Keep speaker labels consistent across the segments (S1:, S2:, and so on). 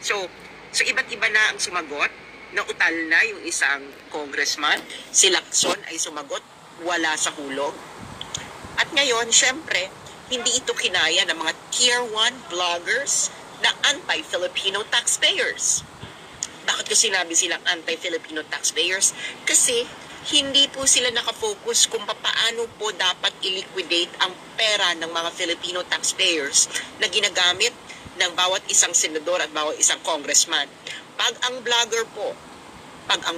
S1: So iba't iba na ang sumagot. Nautal na yung isang congressman. Si Lacson ay sumagot, wala sa hulog. At ngayon, syempre, hindi ito kinaya ng mga Tier 1 vloggers na anti-Filipino taxpayers. Bakit ko sinabi silang anti-Filipino taxpayers? Kasi hindi po sila nakafocus kung paano po dapat i-liquidate ang pera ng mga Filipino taxpayers na ginagamit ng bawat isang senador at bawat isang congressman. Pag ang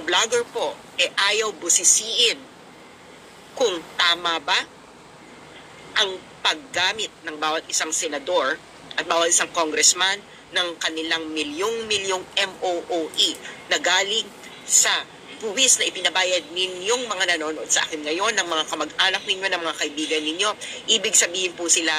S1: vlogger po ayaw busisiin kung tama ba ang paggamit ng bawat isang senador at bawat isang congressman ng kanilang milyong-milyong MOOE na galing sa buwis na ipinabayad ninyong mga nanonood sa akin ngayon, ng mga kamag-anak ninyo, ng mga kaibigan ninyo, ibig sabihin po sila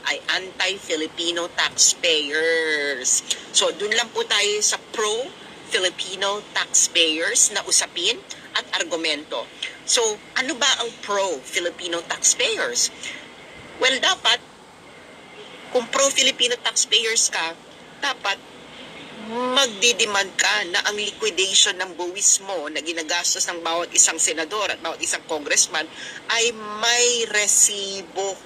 S1: ay anti-Filipino taxpayers. So, dun lang po tayo sa pro-Filipino taxpayers na usapin at argumento. So, ano ba ang pro-Filipino taxpayers? Well, dapat, kung pro-Filipino taxpayers ka, dapat magdidemand ka na ang liquidation ng buwis mo na ginagastos ng bawat isang senador at bawat isang congressman ay may resibo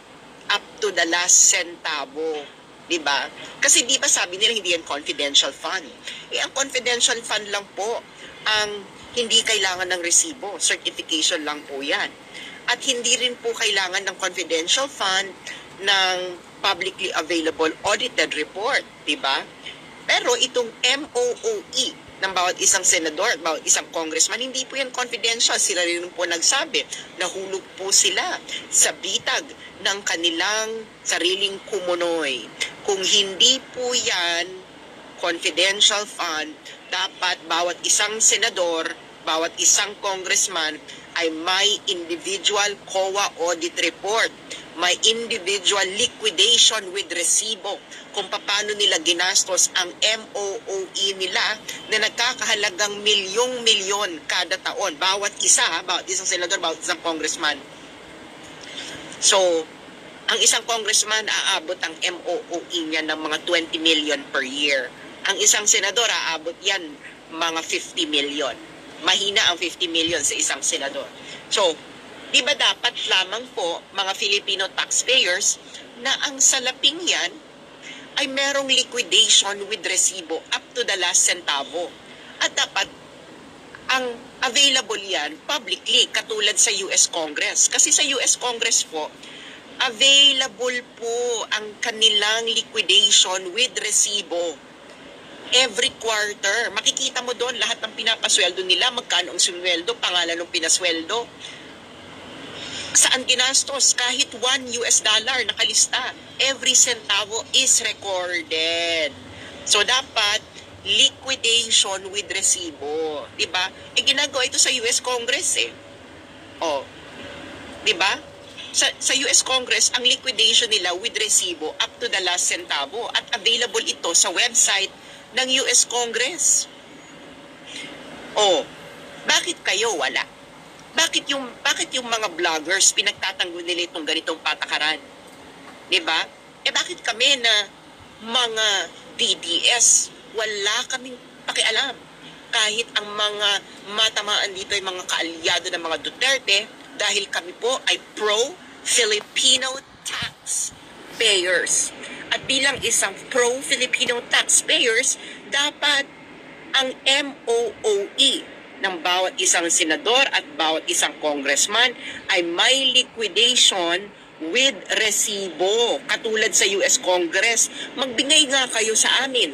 S1: up to the last centavo. Diba? Kasi diba sabi nila hindi yan confidential fund. Ang confidential fund lang po ang hindi kailangan ng resibo. Certification lang po yan. At hindi rin po kailangan ng confidential fund ng publicly available audited report. Diba? Pero itong MOOE ng bawat isang senador at bawat isang congressman, hindi po yan confidential. Sila rin po nagsabi, nahulog po sila sa bitag ng kanilang sariling kumunoy. Kung hindi po yan confidential fund, dapat bawat isang senador, bawat isang congressman ay may individual COA audit report, may individual liquidation with resibo kung paano nila ginastos ang MOOE nila na nagkakahalagang milyong-milyon kada taon. Bawat isang senador, bawat isang congressman. So, ang isang congressman aabot ang MOOE niya ng mga 20 million per year. Ang isang senador aabot yan mga 50 million. Mahina ang 50 million sa isang senador. So, di ba dapat lamang po mga Filipino taxpayers na ang salaping yan ay merong liquidation with resibo up to the last centavo. At dapat ang available yan publicly katulad sa US Congress. Kasi sa US Congress po, available po ang kanilang liquidation with resibo. Every quarter, makikita mo doon lahat ng pinapasweldo nila, magkano ang sweldo, pangalan ng pinasweldo, saan ginastos, kahit $1 nakalista. Every centavo is recorded. So, dapat liquidation with resibo. Diba? Ginagawa ito sa US Congress Diba? Sa US Congress, ang liquidation nila with resibo up to the last centavo at available ito sa website ng US Congress. Bakit kayo wala? Bakit yung mga vloggers pinagtatanggol nila itong ganitong patakaran? Diba? Bakit kami na mga DDS wala kaming pakialam? Kahit ang mga matamaan dito ay mga kaalyado ng mga Duterte dahil kami po ay pro-Filipino taxpayers. At bilang isang pro-Filipino taxpayers, dapat ang MOOE ng bawat isang senador at bawat isang congressman ay may liquidation with resibo. Katulad sa US Congress, magbigay nga kayo sa amin.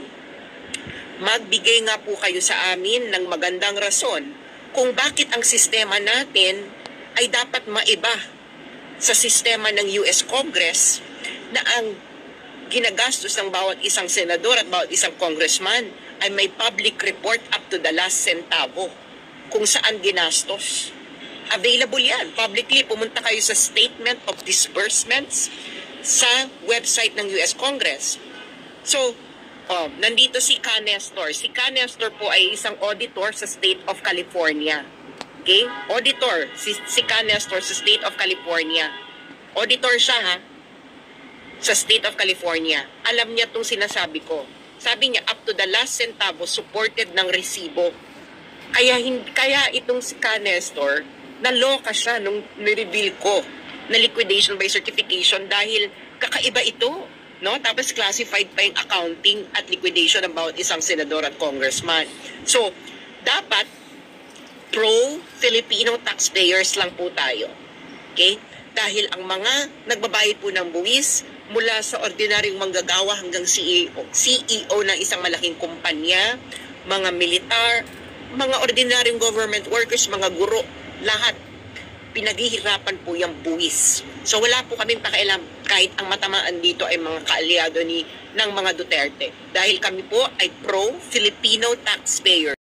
S1: Magbigay nga po kayo sa amin ng magandang rason kung bakit ang sistema natin ay dapat maiba sa sistema ng US Congress na ang ginagastos ng bawat isang senador at bawat isang congressman ay may public report up to the last centavo kung saan ginastos. Available yan. Publicly, pumunta kayo sa Statement of Disbursements sa website ng US Congress. So, nandito si Ka Nestor. Si Ka Nestor po ay isang auditor sa State of California. Okay? Auditor. Si Ka Nestor sa State of California. Auditor siya, ha? Sa State of California. Alam niya itong sinasabi ko. Sabi niya, up to the last centavo, supported ng resibo. Kaya itong si Nestor, naloka siya nung nireveal ko na liquidation by certification dahil kakaiba ito. No? Tapos classified pa yung accounting at liquidation ng bawat isang senador at congressman. So, dapat pro-Filipino taxpayers lang po tayo. Okay? Dahil ang mga nagbabayad po ng buwis mula sa ordinaryong manggagawa hanggang CEO ng isang malaking kumpanya, mga militar, mga ordinaryong government workers, mga guro, lahat pinaghihirapan po yung buwis. So wala po kaming pakialam kahit ang matamaan dito ay mga kaalyado ng mga Duterte. Dahil kami po ay pro-Filipino taxpayer.